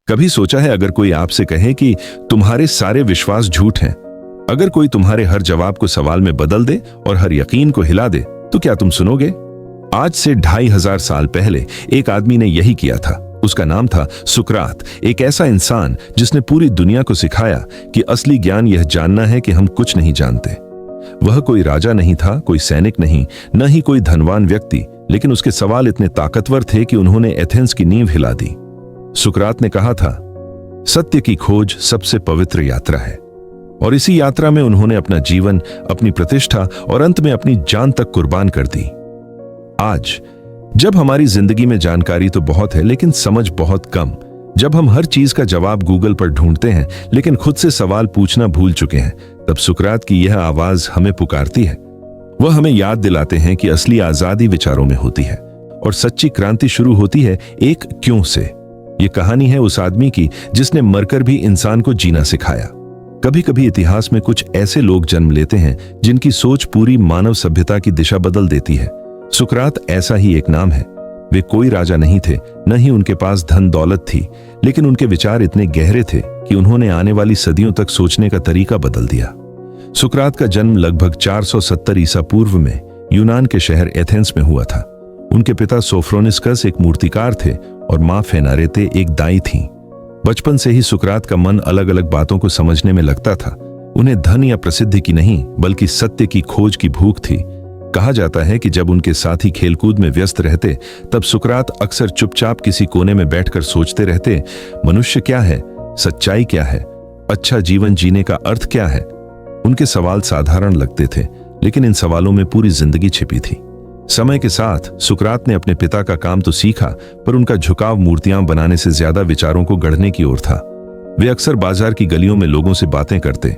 कभी सोचा है अगर कोई आपसे कहे कि तुम्हारे सारे विश्वास झूठ हैं, अगर कोई तुम्हारे हर जवाब को सवाल में बदल दे और हर यकीन को हिला दे, तो क्या तुम सुनोगे? आज से 2500 साल पहले एक आदमी ने यही किया था। उसका नाम था सुकरात, एक ऐसा इंसान जिसने पूरी दुनिया को सिखाया कि असली ज्ञान यह जानना है कि हम कुछ नहीं जानते। वह कोई राजा नहीं था, कोई सैनिक नहीं, न ही कोई धनवान व्यक्ति, लेकिन उसके सवाल इतने ताकतवर थे कि उन्होंने एथेंस की नींव हिला दी। सुकरात ने कहा था, सत्य की खोज सबसे पवित्र यात्रा है, और इसी यात्रा में उन्होंने अपना जीवन, अपनी प्रतिष्ठा और अंत में अपनी जान तक कुर्बान कर दी। आज जब हमारी जिंदगी में जानकारी तो बहुत है लेकिन समझ बहुत कम, जब हम हर चीज का जवाब गूगल पर ढूंढते हैं लेकिन खुद से सवाल पूछना भूल चुके हैं, तब सुकरात की यह आवाज हमें पुकारती है। वह हमें याद दिलाते हैं कि असली आजादी विचारों में होती है और सच्ची क्रांति शुरू होती है एक क्यों से। ये कहानी है उस आदमी की जिसने मरकर भी इंसान को जीना सिखाया। कभी कभी इतिहास में कुछ ऐसे लोग जन्म लेते हैं जिनकी सोच पूरी मानव सभ्यता की दिशा बदल देती है। सुकरात ऐसा ही एक नाम है। वे कोई राजा नहीं थे, न ही उनके पास धन दौलत थी, लेकिन उनके विचार इतने गहरे थे कि उन्होंने आने वाली सदियों तक सोचने का तरीका बदल दिया। सुकरात का जन्म लगभग 470 ईसा पूर्व में यूनान के शहर एथेंस में हुआ था। उनके पिता सोफ्रोनिस्कस एक मूर्तिकार थे और मां फेनारेते एक दाई थीं। बचपन से ही सुकरात का मन अलग अलग बातों को समझने में लगता था। उन्हें धन या प्रसिद्धि की नहीं, बल्कि सत्य की खोज की भूख थी। कहा जाता है कि जब उनके साथी खेलकूद में व्यस्त रहते, तब सुकरात अक्सर चुपचाप किसी कोने में बैठकर सोचते रहते, मनुष्य क्या है, सच्चाई क्या है, अच्छा जीवन जीने का अर्थ क्या है। उनके सवाल साधारण लगते थे, लेकिन इन सवालों में पूरी जिंदगी छिपी थी। समय के साथ सुकरात ने अपने पिता का काम तो सीखा, पर उनका झुकाव मूर्तियां बनाने से ज्यादा विचारों को गढ़ने की ओर था। वे अक्सर बाजार की गलियों में लोगों से बातें करते,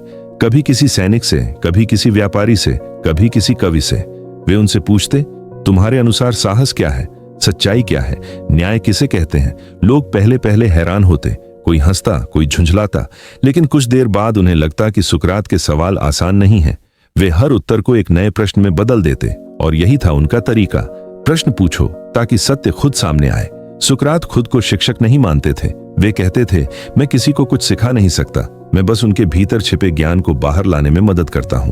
कभी किसी सैनिक से, कभी किसी व्यापारी से, कभी किसी कवि से। वे उनसे पूछते, तुम्हारे अनुसार साहस क्या है, सच्चाई क्या है, न्याय किसे कहते हैं। लोग पहले पहले हैरान होते, कोई हंसता, कोई झुंझलाता, लेकिन कुछ देर बाद उन्हें लगता कि सुकरात के सवाल आसान नहीं हैं। वे हर उत्तर को एक नए प्रश्न में बदल देते, और यही था उनका तरीका। प्रश्न पूछो ताकि सत्य खुद सामने आए। सुकरात खुद को शिक्षक नहीं मानते थे। वे कहते थे, मैं किसी को कुछ सिखा नहीं सकता, मैं बस उनके भीतर छिपे ज्ञान को बाहर लाने में मदद करता हूं।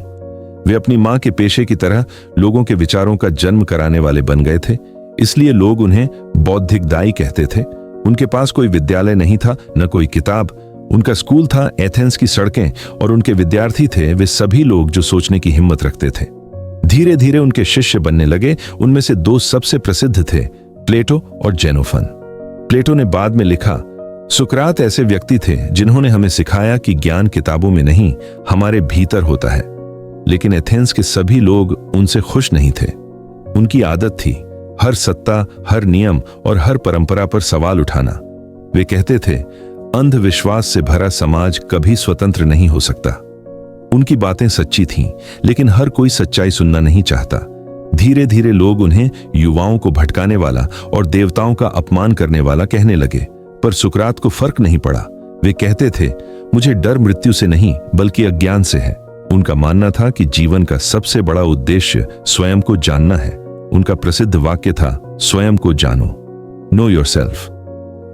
वे अपनी मां के पेशे की तरह लोगों के विचारों का जन्म कराने वाले बन गए थे, इसलिए लोग उन्हें बौद्धिक दाई कहते थे। उनके पास कोई विद्यालय नहीं था, न कोई किताब। उनका स्कूल था एथेंस की सड़कें, और उनके विद्यार्थी थे वे सभी लोग जो सोचने की हिम्मत रखते थे। धीरे धीरे उनके शिष्य बनने लगे। उनमें से दो सबसे प्रसिद्ध थे, प्लेटो और जेनोफन। प्लेटो ने बाद में लिखा, सुकरात ऐसे व्यक्ति थे जिन्होंने हमें सिखाया कि ज्ञान किताबों में नहीं, हमारे भीतर होता है। लेकिन एथेंस के सभी लोग उनसे खुश नहीं थे। उनकी आदत थी हर सत्ता, हर नियम और हर परंपरा पर सवाल उठाना। वे कहते थे, अंधविश्वास से भरा समाज कभी स्वतंत्र नहीं हो सकता। उनकी बातें सच्ची थीं, लेकिन हर कोई सच्चाई सुनना नहीं चाहता। धीरे धीरे लोग उन्हें युवाओं को भटकाने वाला और देवताओं का अपमान करने वाला कहने लगे, पर सुकरात को फर्क नहीं पड़ा। वे कहते थे, मुझे डर मृत्यु से नहीं, बल्कि अज्ञान से है। उनका मानना था कि जीवन का सबसे बड़ा उद्देश्य स्वयं को जानना है। उनका प्रसिद्ध वाक्य था, स्वयं को जानो, नो योरसेल्फ।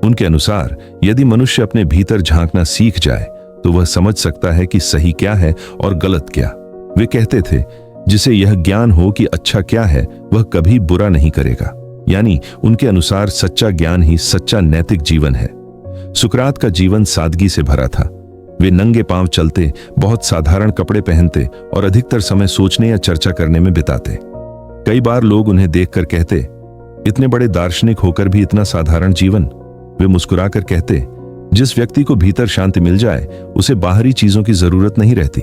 उनके अनुसार यदि मनुष्य अपने भीतर झांकना सीख जाए तो वह समझ सकता है कि सही क्या है और गलत क्या। वे कहते थे, जिसे यह ज्ञान हो कि अच्छा क्या है, वह कभी बुरा नहीं करेगा। यानी उनके अनुसार सच्चा ज्ञान ही सच्चा नैतिक जीवन है। सुकरात का जीवन सादगी से भरा था। वे नंगे पांव चलते, बहुत साधारण कपड़े पहनते और अधिकतर समय सोचने या चर्चा करने में बिताते। कई बार लोग उन्हें देखकर कहते, इतने बड़े दार्शनिक होकर भी इतना साधारण जीवन। वे मुस्कुराकर कहते, जिस व्यक्ति को भीतर शांति मिल जाए उसे बाहरी चीजों की जरूरत नहीं रहती।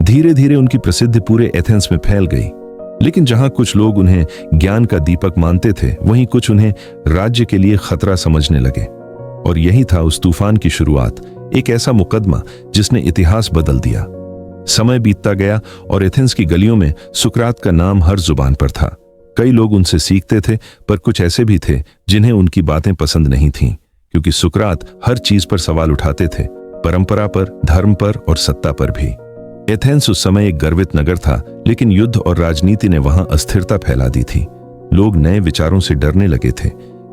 धीरे धीरे उनकी प्रसिद्धि पूरे एथेंस में फैल गई, लेकिन जहां कुछ लोग उन्हें ज्ञान का दीपक मानते थे, वहीं कुछ उन्हें राज्य के लिए खतरा समझने लगे। और यही था उस तूफान की शुरुआत, एक ऐसा मुकदमा जिसने इतिहास बदल दिया। समय बीतता गया और एथेंस की गलियों में सुकरात का नाम हर जुबान पर था। कई लोग उनसे सीखते थे, पर कुछ ऐसे भी थे जिन्हें उनकी बातें पसंद नहीं थीं, क्योंकि सुकरात हर चीज पर सवाल उठाते थे, परंपरा पर, धर्म पर और सत्ता पर भी। एथेंस उस समय एक गर्वित नगर था, लेकिन युद्ध और राजनीति ने वहां अस्थिरता फैला दी थी। लोग नए विचारों से डरने लगे थे।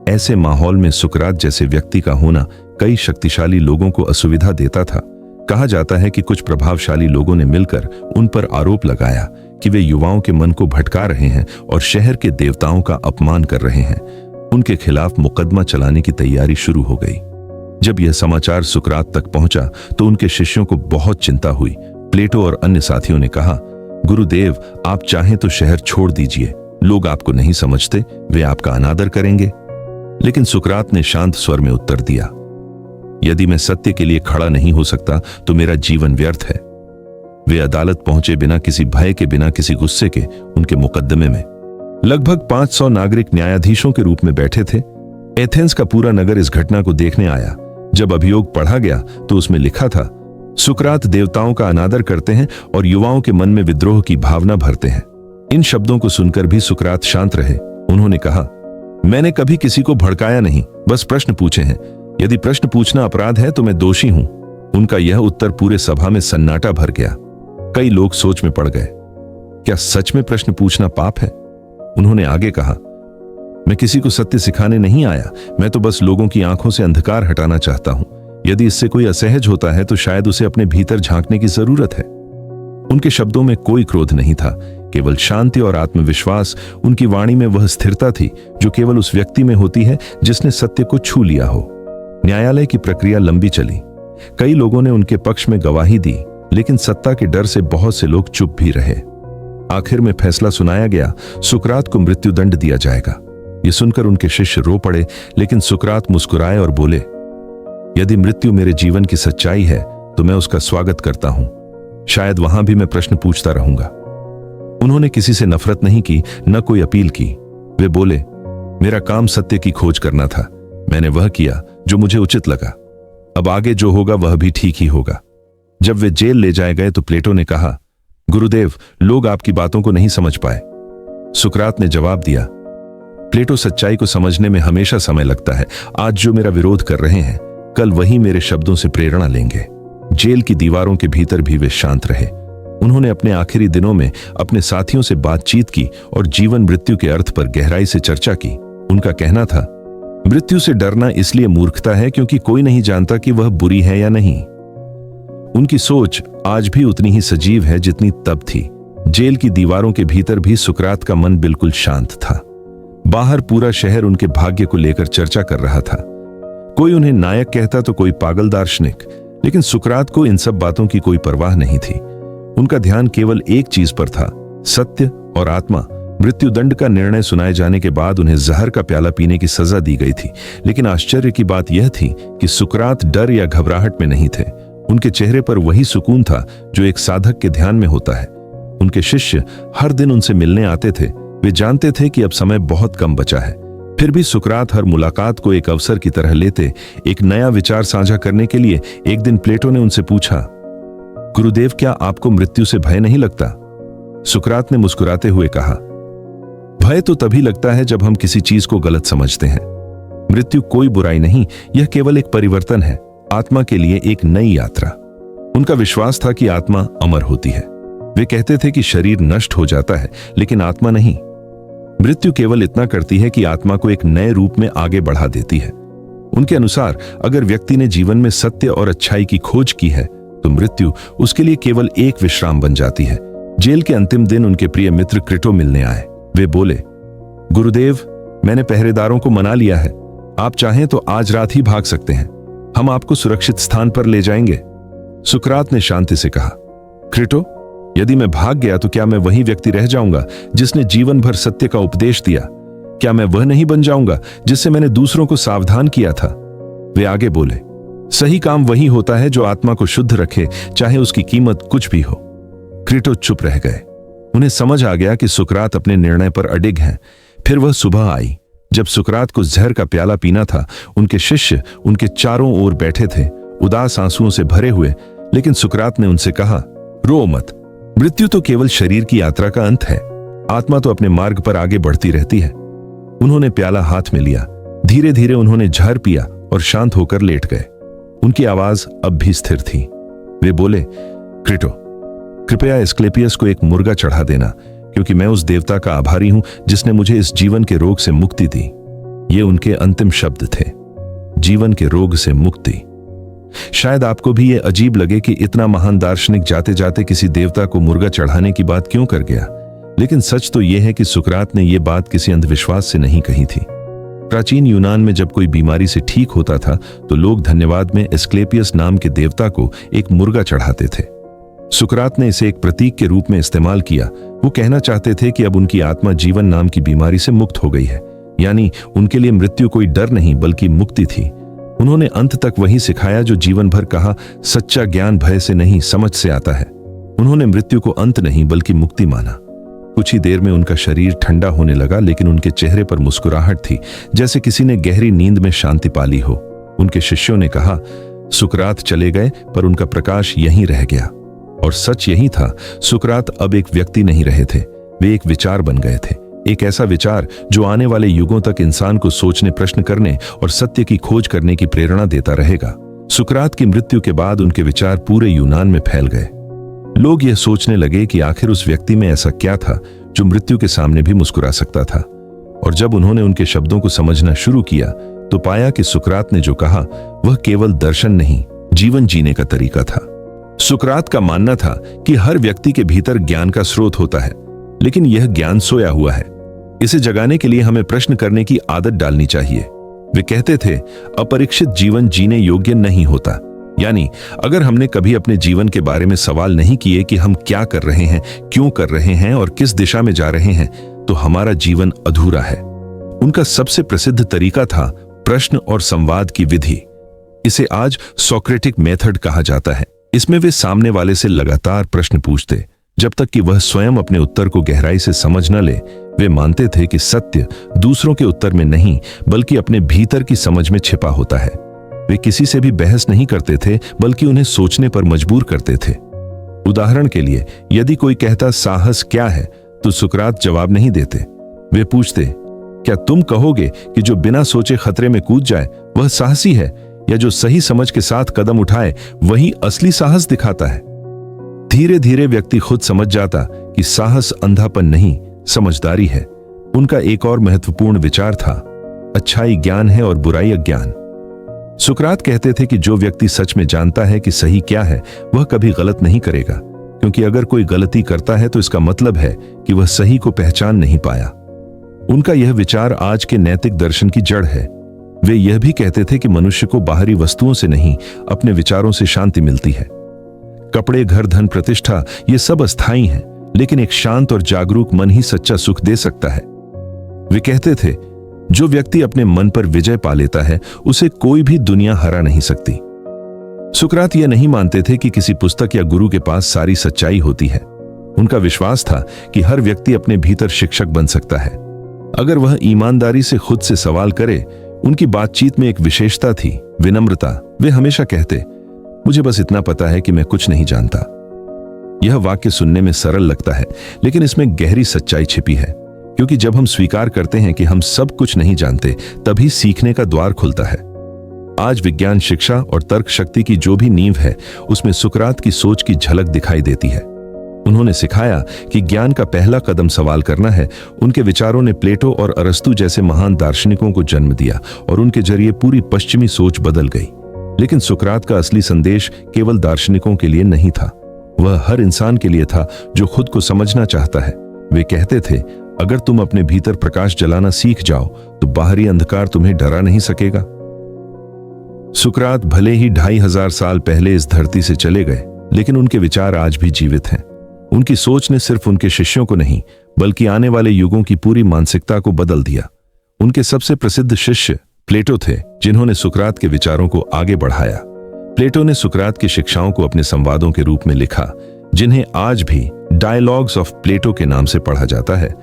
ऐसे माहौल में सुकरात जैसे व्यक्ति का होना कई शक्तिशाली लोगों को असुविधा देता था। कहा जाता है कि कुछ प्रभावशाली लोगों ने मिलकर उन पर आरोप लगाया कि वे युवाओं के मन को भटका रहे हैं और शहर के देवताओं का अपमान कर रहे हैं। उनके खिलाफ मुकदमा चलाने की तैयारी शुरू हो गई। जब यह समाचार सुकरात तक पहुंचा तो उनके शिष्यों को बहुत चिंता हुई। प्लेटो और अन्य साथियों ने कहा, गुरुदेव, आप चाहें तो शहर छोड़ दीजिए, लोग आपको नहीं समझते, वे आपका अनादर करेंगे। लेकिन सुकरात ने शांत स्वर में उत्तर दिया, यदि मैं सत्य के लिए खड़ा नहीं हो सकता तो मेरा जीवन व्यर्थ है। वे अदालत पहुंचे बिना किसी भय के, बिना किसी गुस्से के। उनके मुकदमे में लगभग 500 नागरिक न्यायाधीशों के रूप में बैठे थे। एथेंस का पूरा नगर इस घटना को देखने आया। जब अभियोग पढ़ा गया तो उसमें लिखा था, सुकरात देवताओं का अनादर करते हैं और युवाओं के मन में विद्रोह की भावना भरते हैं। इन शब्दों को सुनकर भी सुकरात शांत रहे। उन्होंने कहा, मैंने कभी किसी को भड़काया नहीं, बस प्रश्न पूछे हैं। यदि प्रश्न पूछना अपराध है तो मैं दोषी हूं। उनका यह उत्तर पूरे सभा में सन्नाटा भर गया। कई लोग सोच में पड़ गए, क्या सच में प्रश्न पूछना पाप है? उन्होंने आगे कहा, मैं किसी को सत्य सिखाने नहीं आया, मैं तो बस लोगों की आंखों से अंधकार हटाना चाहता हूं। यदि इससे कोई असहज होता है तो शायद उसे अपने भीतर झांकने की जरूरत है। उनके शब्दों में कोई क्रोध नहीं था, केवल शांति और आत्मविश्वास। उनकी वाणी में वह स्थिरता थी जो केवल उस व्यक्ति में होती है जिसने सत्य को छू लिया हो। न्यायालय की प्रक्रिया लंबी चली। कई लोगों ने उनके पक्ष में गवाही दी, लेकिन सत्ता के डर से बहुत से लोग चुप भी रहे। आखिर में फैसला सुनाया गया, सुकरात को मृत्युदंड दिया जाएगा। ये सुनकर उनके शिष्य रो पड़े, लेकिन सुकरात मुस्कुराए और बोले, यदि मृत्यु मेरे जीवन की सच्चाई है तो मैं उसका स्वागत करता हूं। शायद वहां भी मैं प्रश्न पूछता रहूंगा। उन्होंने किसी से नफरत नहीं की, न कोई अपील की। वे बोले, मेरा काम सत्य की खोज करना था, मैंने वह किया जो मुझे उचित लगा। अब आगे जो होगा वह भी ठीक ही होगा। जब वे जेल ले जाए गए तो प्लेटो ने कहा, गुरुदेव, लोग आपकी बातों को नहीं समझ पाए। सुकरात ने जवाब दिया, प्लेटो, सच्चाई को समझने में हमेशा समय लगता है। आज जो मेरा विरोध कर रहे हैं, कल वही मेरे शब्दों से प्रेरणा लेंगे। जेल की दीवारों के भीतर भी वे शांत रहे। उन्होंने अपने आखिरी दिनों में अपने साथियों से बातचीत की और जीवन मृत्यु के अर्थ पर गहराई से चर्चा की। उनका कहना था, मृत्यु से डरना इसलिए मूर्खता है क्योंकि कोई नहीं जानता कि वह बुरी है या नहीं। उनकी सोच आज भी उतनी ही सजीव है जितनी तब थी। जेल की दीवारों के भीतर भी सुकरात का मन बिल्कुल शांत था। बाहर पूरा शहर उनके भाग्य को लेकर चर्चा कर रहा था। कोई उन्हें नायक कहता तो कोई पागल दार्शनिक, लेकिन सुकरात को इन सब बातों की कोई परवाह नहीं थी। उनका ध्यान केवल एक चीज पर था, सत्य और आत्मा। मृत्युदंड का निर्णय सुनाए जाने के बाद उन्हें जहर का प्याला पीने की सजा दी गई थी, लेकिन आश्चर्य की बात यह थी कि सुकरात डर या घबराहट में नहीं थे। उनके चेहरे पर वही सुकून था जो एक साधक के ध्यान में होता है। उनके शिष्य हर दिन उनसे मिलने आते थे। वे जानते थे कि अब समय बहुत कम बचा है। फिर भी सुकरात हर मुलाकात को एक अवसर की तरह लेते। एक नया विचार साझा करने के लिए एक दिन प्लेटो ने उनसे पूछा, गुरुदेव, क्या आपको मृत्यु से भय नहीं लगता? सुकरात ने मुस्कुराते हुए कहा, भय तो तभी लगता है जब हम किसी चीज को गलत समझते हैं। मृत्यु कोई बुराई नहीं, यह केवल एक परिवर्तन है, आत्मा के लिए एक नई यात्रा। उनका विश्वास था कि आत्मा अमर होती है। वे कहते थे कि शरीर नष्ट हो जाता है, लेकिन आत्मा नहीं। मृत्यु केवल इतना करती है कि आत्मा को एक नए रूप में आगे बढ़ा देती है। उनके अनुसार अगर व्यक्ति ने जीवन में सत्य और अच्छाई की खोज की है तो मृत्यु उसके लिए केवल एक विश्राम बन जाती है। जेल के अंतिम दिन उनके प्रिय मित्र क्रेटो मिलने आए। वे बोले, गुरुदेव, मैंने पहरेदारों को मना लिया है, आप चाहें तो आज रात ही भाग सकते हैं, हम आपको सुरक्षित स्थान पर ले जाएंगे। सुकरात ने शांति से कहा, क्रेटो, यदि मैं भाग गया तो क्या मैं वही व्यक्ति रह जाऊंगा जिसने जीवन भर सत्य का उपदेश दिया? क्या मैं वह नहीं बन जाऊंगा जिससे मैंने दूसरों को सावधान किया था? वे आगे बोले, सही काम वही होता है जो आत्मा को शुद्ध रखे, चाहे उसकी कीमत कुछ भी हो। क्रेटो चुप रह गए। उन्हें समझ आ गया कि सुकरात अपने निर्णय पर अडिग हैं। फिर वह सुबह आई जब सुकरात को जहर का प्याला पीना था। उनके शिष्य उनके चारों ओर बैठे थे, उदास आंसुओं से भरे हुए। लेकिन सुकरात ने उनसे कहा, रो मत, मृत्यु तो केवल शरीर की यात्रा का अंत है, आत्मा तो अपने मार्ग पर आगे बढ़ती रहती है। उन्होंने प्याला हाथ में लिया। धीरे धीरे उन्होंने झर पिया और शांत होकर लेट गए। उनकी आवाज अब भी स्थिर थी। वे बोले, क्रेटो, कृपया एस्क्लेपियस को एक मुर्गा चढ़ा देना, क्योंकि मैं उस देवता का आभारी हूं जिसने मुझे इस जीवन के रोग से मुक्ति दी। ये उनके अंतिम शब्द थे, जीवन के रोग से मुक्ति। शायद आपको भी ये अजीब लगे कि इतना महान दार्शनिक जाते जाते किसी देवता को मुर्गा चढ़ाने की बात क्यों कर गया, लेकिन सच तो यह है कि सुकरात ने यह बात किसी अंधविश्वास से नहीं कही थी। प्राचीन यूनान में जब कोई बीमारी से ठीक होता था तो लोग धन्यवाद में एस्क्लेपियस नाम के देवता को एक मुर्गा चढ़ाते थे। सुकरात ने इसे एक प्रतीक के रूप में इस्तेमाल किया। वो कहना चाहते थे कि अब उनकी आत्मा जीवन नाम की बीमारी से मुक्त हो गई है, यानी उनके लिए मृत्यु कोई डर नहीं बल्कि मुक्ति थी। उन्होंने अंत तक वही सिखाया जो जीवन भर कहा, सच्चा ज्ञान भय से नहीं समझ से आता है। उन्होंने मृत्यु को अंत नहीं बल्कि मुक्ति माना। कुछ ही देर में उनका शरीर ठंडा होने लगा, लेकिन उनके चेहरे पर मुस्कुराहट थी, जैसे किसी ने गहरी नींद में शांति पाली हो। उनके शिष्यों ने कहा, सुकरात चले गए पर उनका प्रकाश यहीं रह गया। और सच यही था, सुकरात अब एक व्यक्ति नहीं रहे थे, वे एक विचार बन गए थे। एक ऐसा विचार जो आने वाले युगों तक इंसान को सोचने, प्रश्न करने और सत्य की खोज करने की प्रेरणा देता रहेगा। सुकरात की मृत्यु के बाद उनके विचार पूरे यूनान में फैल गए। लोग यह सोचने लगे कि आखिर उस व्यक्ति में ऐसा क्या था जो मृत्यु के सामने भी मुस्कुरा सकता था। और जब उन्होंने उनके शब्दों को समझना शुरू किया तो पाया कि सुकरात ने जो कहा वह केवल दर्शन नहीं, जीवन जीने का तरीका था। सुकरात का मानना था कि हर व्यक्ति के भीतर ज्ञान का स्रोत होता है, लेकिन यह ज्ञान सोया हुआ है। इसे जगाने के लिए हमें प्रश्न करने की आदत डालनी चाहिए। वे कहते थे, अपरीक्षित जीवन जीने योग्य नहीं होता। यानी अगर हमने कभी अपने जीवन के बारे में सवाल नहीं किए कि हम क्या कर रहे हैं, क्यों कर रहे हैं और किस दिशा में जा रहे हैं, तो हमारा जीवन अधूरा है। उनका सबसे प्रसिद्ध तरीका था प्रश्न और संवाद की विधि। इसे आज सोक्रेटिक मेथड कहा जाता है। इसमें वे सामने वाले से लगातार प्रश्न पूछते जब तक कि वह स्वयं अपने उत्तर को गहराई से समझ न ले। वे मानते थे कि सत्य दूसरों के उत्तर में नहीं बल्कि अपने भीतर की समझ में छिपा होता है। वे किसी से भी बहस नहीं करते थे बल्कि उन्हें सोचने पर मजबूर करते थे। उदाहरण के लिए, यदि कोई कहता साहस क्या है, तो सुकरात जवाब नहीं देते। वे पूछते, क्या तुम कहोगे कि जो बिना सोचे खतरे में कूद जाए वह साहसी है, या जो सही समझ के साथ कदम उठाए वही असली साहस दिखाता है? धीरे धीरे व्यक्ति खुद समझ जाता कि साहस अंधापन नहीं, समझदारी है। उनका एक और महत्वपूर्ण विचार था, अच्छाई ज्ञान है और बुराई अज्ञान। सुकरात कहते थे कि जो व्यक्ति सच में जानता है कि सही क्या है, वह कभी गलत नहीं करेगा, क्योंकि अगर कोई गलती करता है तो इसका मतलब है कि वह सही को पहचान नहीं पाया। उनका यह विचार आज के नैतिक दर्शन की जड़ है। वे यह भी कहते थे कि मनुष्य को बाहरी वस्तुओं से नहीं, अपने विचारों से शांति मिलती है। कपड़े, घर, धन, प्रतिष्ठा, ये सब अस्थायी हैं, लेकिन एक शांत और जागरूक मन ही सच्चा सुख दे सकता है। वे कहते थे, जो व्यक्ति अपने मन पर विजय पा लेता है उसे कोई भी दुनिया हरा नहीं सकती। सुकरात यह नहीं मानते थे कि किसी पुस्तक या गुरु के पास सारी सच्चाई होती है। उनका विश्वास था कि हर व्यक्ति अपने भीतर शिक्षक बन सकता है, अगर वह ईमानदारी से खुद से सवाल करे। उनकी बातचीत में एक विशेषता थी, विनम्रता। वे हमेशा कहते, मुझे बस इतना पता है कि मैं कुछ नहीं जानता। यह वाक्य सुनने में सरल लगता है, लेकिन इसमें गहरी सच्चाई छिपी है, क्योंकि जब हम स्वीकार करते हैं कि हम सब कुछ नहीं जानते, तभी सीखने का द्वार खुलता है। आज विज्ञान, शिक्षा और तर्क शक्ति की जो भी नींव है, उसमें सुकरात की सोच की झलक दिखाई देती है। उन्होंने सिखाया कि ज्ञान का पहला कदम सवाल करना है। उनके विचारों ने प्लेटो और अरस्तु जैसे महान दार्शनिकों को जन्म दिया और उनके जरिए पूरी पश्चिमी सोच बदल गई। लेकिन सुकरात का असली संदेश केवल दार्शनिकों के लिए नहीं था, वह हर इंसान के लिए था जो खुद को समझना चाहता है। वे कहते थे, अगर तुम अपने भीतर प्रकाश जलाना सीख जाओ तो बाहरी अंधकार तुम्हें डरा नहीं सकेगा। सुकरात भले ही 2500 साल पहले इस धरती से चले गए, लेकिन उनके विचार आज भी जीवित हैं। उनकी सोच ने सिर्फ उनके शिष्यों को नहीं बल्कि आने वाले युगों की पूरी मानसिकता को बदल दिया। उनके सबसे प्रसिद्ध शिष्य प्लेटो थे, जिन्होंने सुकरात के विचारों को आगे बढ़ाया। प्लेटो ने सुकरात की शिक्षाओं को अपने संवादों के रूप में लिखा, जिन्हें आज भी डायलॉग्स ऑफ प्लेटो के नाम से पढ़ा जाता है।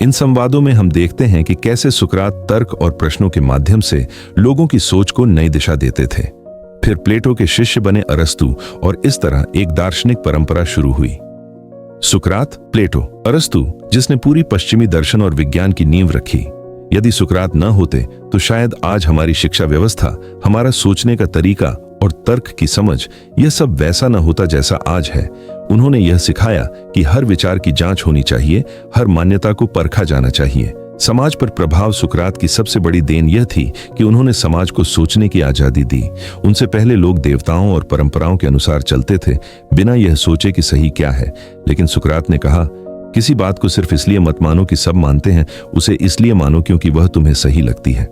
इन संवादों में हम देखते हैं कि कैसे सुकरात तर्क और प्रश्नों के माध्यम से लोगों की सोच को नई दिशा देते थे। फिर प्लेटो के शिष्य बने अरस्तु और इस तरह एक दार्शनिक परंपरा शुरू हुई। सुकरात, प्लेटो, अरस्तु, जिसने पूरी पश्चिमी दर्शन और विज्ञान की नींव रखी। यदि सुकरात न होते तो शायद आज हमारी शिक्षा व्यवस्था, हमारा सोचने का तरीका और तर्क की समझ, यह सब वैसा न होता जैसा आज है। उन्होंने यह सिखाया कि हर विचार की जांच होनी चाहिए, हर मान्यता को परखा जाना चाहिए। समाज पर प्रभाव सुकरात की सबसे बड़ी देन यह थी कि उन्होंने समाज को सोचने की आजादी दी। उनसे पहले लोग देवताओं और परंपराओं के अनुसार चलते थे, बिना यह सोचे कि सही क्या है। लेकिन सुकरात ने कहा, किसी बात को सिर्फ इसलिए मत मानो कि सब मानते हैं, उसे इसलिए मानो क्योंकि वह तुम्हें सही लगती है।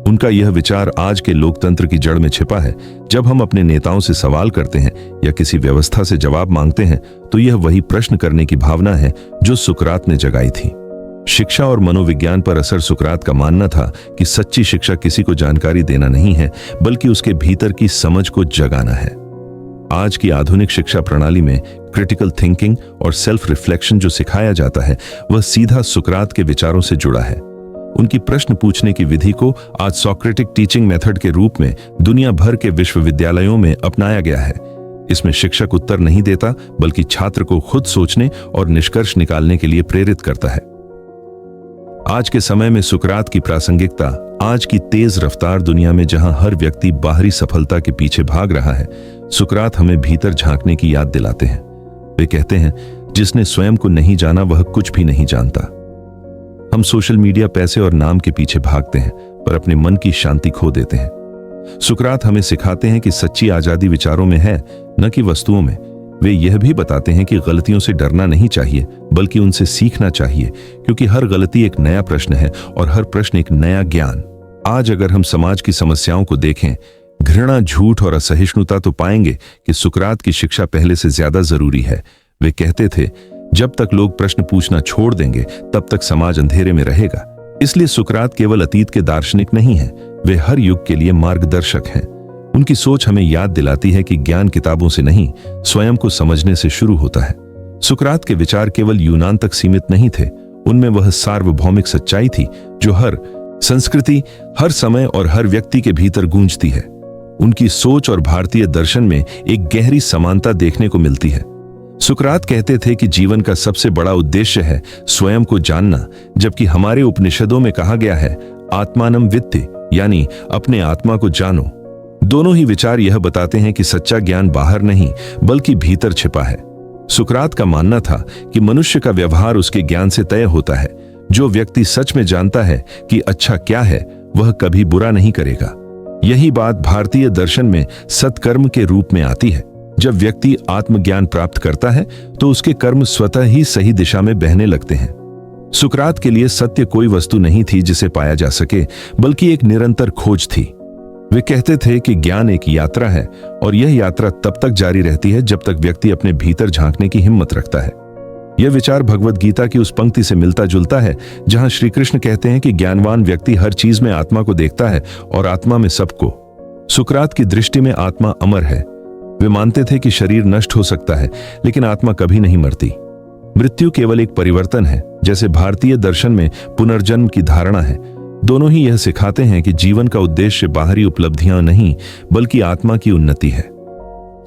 उनका यह विचार आज के लोकतंत्र की जड़ में छिपा है। जब हम अपने नेताओं से सवाल करते हैं या किसी व्यवस्था से जवाब मांगते हैं, तो यह वही प्रश्न करने की भावना है जो सुकरात ने जगाई थी। शिक्षा और मनोविज्ञान पर असर सुकरात का मानना था कि सच्ची शिक्षा किसी को जानकारी देना नहीं है, बल्कि उसके भीतर की समझ को जगाना है। आज की आधुनिक शिक्षा प्रणाली में क्रिटिकल थिंकिंग और सेल्फ रिफ्लेक्शन जो सिखाया जाता है, वह सीधा सुकरात के विचारों से जुड़ा है। उनकी प्रश्न पूछने की विधि को आज सोक्रेटिक टीचिंग मेथड के रूप में दुनिया भर के विश्वविद्यालयों में अपनाया गया है। इसमें शिक्षक उत्तर नहीं देता, बल्कि छात्र को खुद सोचने और निष्कर्ष निकालने के लिए प्रेरित करता है। आज के समय में सुकरात की प्रासंगिकता आज की तेज रफ्तार दुनिया में, जहां हर व्यक्ति बाहरी सफलता के पीछे भाग रहा है, सुकरात हमें भीतर झांकने की याद दिलाते हैं। वे कहते हैं, जिसने स्वयं को नहीं जाना वह कुछ भी नहीं जानता। हम सोशल मीडिया, पैसे और नाम के पीछे भागते हैं, पर अपने मन की शांति खो देते हैं। सुकरात हमें सिखाते हैं कि सच्ची आजादी विचारों में है, न कि वस्तुओं में। वे यह भी बताते हैं कि गलतियों से डरना नहीं चाहिए, बल्कि उनसे सीखना चाहिए, क्योंकि हर गलती एक नया प्रश्न है और हर प्रश्न एक नया ज्ञान। आज अगर हम समाज की समस्याओं को देखें, घृणा, झूठ और असहिष्णुता, तो पाएंगे कि सुकरात की शिक्षा पहले से ज्यादा जरूरी है। वे कहते थे, जब तक लोग प्रश्न पूछना छोड़ देंगे, तब तक समाज अंधेरे में रहेगा। इसलिए सुकरात केवल अतीत के दार्शनिक नहीं हैं, वे हर युग के लिए मार्गदर्शक हैं। उनकी सोच हमें याद दिलाती है कि ज्ञान किताबों से नहीं, स्वयं को समझने से शुरू होता है। सुकरात के विचार केवल यूनान तक सीमित नहीं थे, उनमें वह सार्वभौमिक सच्चाई थी जो हर संस्कृति, हर समय और हर व्यक्ति के भीतर गूंजती है। उनकी सोच और भारतीय दर्शन में एक गहरी समानता देखने को मिलती है। सुकरात कहते थे कि जीवन का सबसे बड़ा उद्देश्य है स्वयं को जानना, जबकि हमारे उपनिषदों में कहा गया है, आत्मानं वित्ति, यानी अपने आत्मा को जानो। दोनों ही विचार यह बताते हैं कि सच्चा ज्ञान बाहर नहीं, बल्कि भीतर छिपा है। सुकरात का मानना था कि मनुष्य का व्यवहार उसके ज्ञान से तय होता है। जो व्यक्ति सच में जानता है कि अच्छा क्या है, वह कभी बुरा नहीं करेगा। यही बात भारतीय दर्शन में सत्कर्म के रूप में आती है। जब व्यक्ति आत्मज्ञान प्राप्त करता है, तो उसके कर्म स्वतः ही सही दिशा में बहने लगते हैं। सुकरात के लिए सत्य कोई वस्तु नहीं थी जिसे पाया जा सके, बल्कि एक निरंतर खोज थी। वे कहते थे कि ज्ञान एक यात्रा है, और यह यात्रा तब तक जारी रहती है जब तक व्यक्ति अपने भीतर झांकने की हिम्मत रखता है। यह विचार भगवद गीता की उस पंक्ति से मिलता जुलता है जहां श्री कृष्ण कहते हैं कि ज्ञानवान व्यक्ति हर चीज में आत्मा को देखता है और आत्मा में सबको। सुकरात की दृष्टि में आत्मा अमर है। वे मानते थे कि शरीर नष्ट हो सकता है, लेकिन आत्मा कभी नहीं मरती। मृत्यु केवल एक परिवर्तन है, जैसे भारतीय दर्शन में पुनर्जन्म की धारणा है। दोनों ही यह सिखाते हैं कि जीवन का उद्देश्य बाहरी उपलब्धियां नहीं, बल्कि आत्मा की उन्नति है।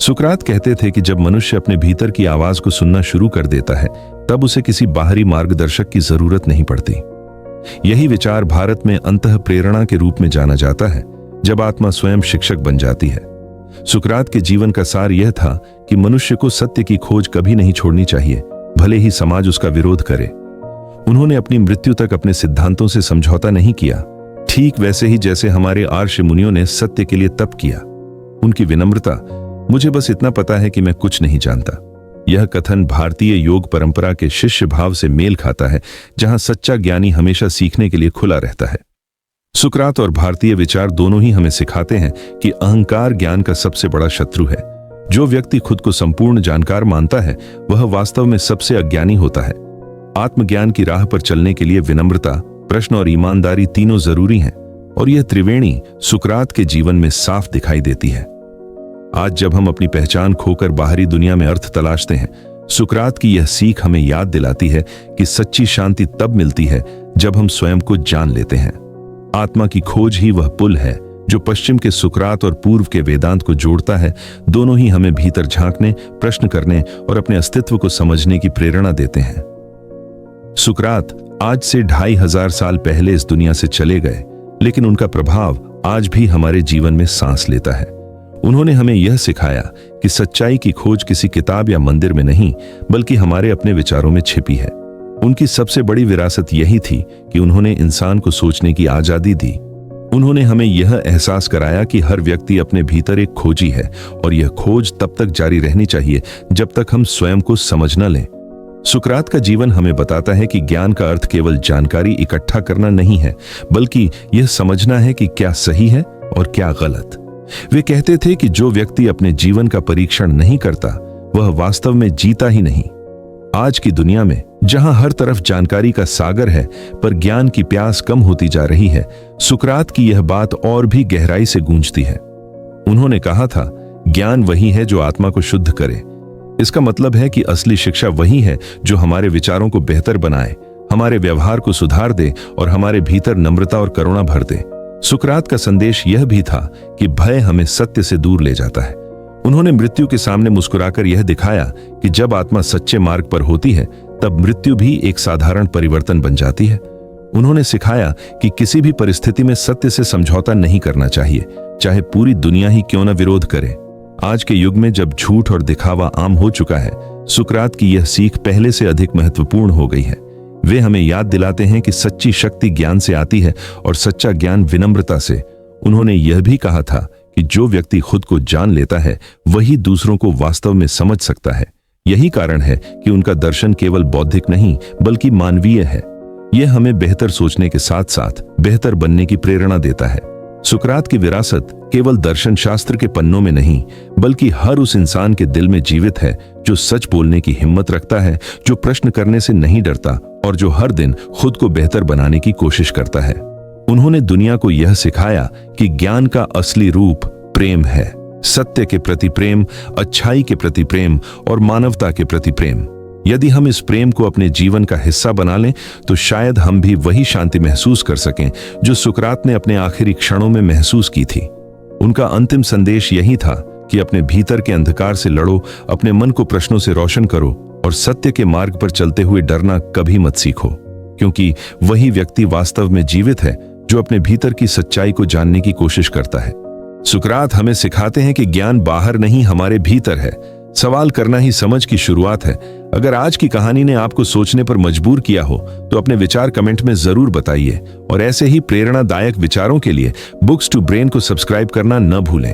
सुकरात कहते थे कि जब मनुष्य अपने भीतर की आवाज को सुनना शुरू कर देता है, तब उसे किसी बाहरी मार्गदर्शक की जरूरत नहीं पड़ती। यही विचार भारत में अंतः प्रेरणा के रूप में जाना जाता है, जब आत्मा स्वयं शिक्षक बन जाती है। सुकरात के जीवन का सार यह था कि मनुष्य को सत्य की खोज कभी नहीं छोड़नी चाहिए, भले ही समाज उसका विरोध करे। उन्होंने अपनी मृत्यु तक अपने सिद्धांतों से समझौता नहीं किया, ठीक वैसे ही जैसे हमारे आर्ष मुनियों ने सत्य के लिए तप किया। उनकी विनम्रता, मुझे बस इतना पता है कि मैं कुछ नहीं जानता, यह कथन भारतीय योग परंपरा के शिष्य भाव से मेल खाता है, जहां सच्चा ज्ञानी हमेशा सीखने के लिए खुला रहता है। सुकरात और भारतीय विचार दोनों ही हमें सिखाते हैं कि अहंकार ज्ञान का सबसे बड़ा शत्रु है। जो व्यक्ति खुद को संपूर्ण जानकार मानता है, वह वास्तव में सबसे अज्ञानी होता है। आत्मज्ञान की राह पर चलने के लिए विनम्रता, प्रश्न और ईमानदारी तीनों जरूरी हैं, और यह त्रिवेणी सुकरात के जीवन में साफ दिखाई देती है। आज जब हम अपनी पहचान खोकर बाहरी दुनिया में अर्थ तलाशते हैं, सुकरात की यह सीख हमें याद दिलाती है कि सच्ची शांति तब मिलती है जब हम स्वयं को जान लेते हैं। आत्मा की खोज ही वह पुल है जो पश्चिम के सुकरात और पूर्व के वेदांत को जोड़ता है। दोनों ही हमें भीतर झांकने, प्रश्न करने और अपने अस्तित्व को समझने की प्रेरणा देते हैं। सुकरात आज से 2500 साल पहले इस दुनिया से चले गए, लेकिन उनका प्रभाव आज भी हमारे जीवन में सांस लेता है। उन्होंने हमें यह सिखाया कि सच्चाई की खोज किसी किताब या मंदिर में नहीं, बल्कि हमारे अपने विचारों में छिपी है। उनकी सबसे बड़ी विरासत यही थी कि उन्होंने इंसान को सोचने की आजादी दी। उन्होंने हमें यह एहसास कराया कि हर व्यक्ति अपने भीतर एक खोजी है और यह खोज तब तक जारी रहनी चाहिए जब तक हम स्वयं को समझ न लें। सुकरात का जीवन हमें बताता है कि ज्ञान का अर्थ केवल जानकारी इकट्ठा करना नहीं है, बल्कि यह समझना है कि क्या सही है और क्या गलत। वे कहते थे कि जो व्यक्ति अपने जीवन का परीक्षण नहीं करता, वह वास्तव में जीता ही नहीं। आज की दुनिया में जहां हर तरफ जानकारी का सागर है पर ज्ञान की प्यास कम होती जा रही है, सुकरात की यह बात और भी गहराई से गूंजती है। उन्होंने कहा था, ज्ञान वही है जो आत्मा को शुद्ध करे। इसका मतलब है कि असली शिक्षा वही है जो हमारे विचारों को बेहतर बनाए, हमारे व्यवहार को सुधार दे और हमारे भीतर नम्रता और करुणा भर दे। सुकरात का संदेश यह भी था कि भय हमें सत्य से दूर ले जाता है। उन्होंने मृत्यु के सामने मुस्कुराकर यह दिखाया कि जब आत्मा सच्चे मार्ग पर होती है, तब मृत्यु भी एक साधारण परिवर्तन बन जाती है। उन्होंने सिखाया कि किसी भी परिस्थिति में सत्य से समझौता नहीं करना चाहिए, चाहे पूरी दुनिया ही क्यों न विरोध करे। आज के युग में जब झूठ और दिखावा आम हो चुका है, सुकरात की यह सीख पहले से अधिक महत्वपूर्ण हो गई है। वे हमें याद दिलाते हैं कि सच्ची शक्ति ज्ञान से आती है और सच्चा ज्ञान विनम्रता से। उन्होंने यह भी कहा था कि जो व्यक्ति खुद को जान लेता है, वही दूसरों को वास्तव में समझ सकता है। यही कारण है कि उनका दर्शन केवल बौद्धिक नहीं बल्कि मानवीय है। यह हमें बेहतर सोचने के साथ साथ बेहतर बनने की प्रेरणा देता है। सुकरात की विरासत केवल दर्शन शास्त्र के पन्नों में नहीं, बल्कि हर उस इंसान के दिल में जीवित है जो सच बोलने की हिम्मत रखता है, जो प्रश्न करने से नहीं डरता और जो हर दिन खुद को बेहतर बनाने की कोशिश करता है। उन्होंने दुनिया को यह सिखाया कि ज्ञान का असली रूप प्रेम है। सत्य के प्रति प्रेम, अच्छाई के प्रति प्रेम और मानवता के प्रति प्रेम। यदि हम इस प्रेम को अपने जीवन का हिस्सा बना लें, तो शायद हम भी वही शांति महसूस कर सकें जो सुकरात ने अपने आखिरी क्षणों में महसूस की थी। उनका अंतिम संदेश यही था कि अपने भीतर के अंधकार से लड़ो, अपने मन को प्रश्नों से रोशन करो और सत्य के मार्ग पर चलते हुए डरना कभी मत सीखो, क्योंकि वही व्यक्ति वास्तव में जीवित है जो अपने भीतर की सच्चाई को जानने की कोशिश करता है। सुकरात हमें सिखाते हैं कि ज्ञान बाहर नहीं, हमारे भीतर है। सवाल करना ही समझ की शुरुआत है। अगर आज की कहानी ने आपको सोचने पर मजबूर किया हो, तो अपने विचार कमेंट में जरूर बताइए और ऐसे ही प्रेरणादायक विचारों के लिए बुक्स टू ब्रेन को सब्सक्राइब करना न भूलें।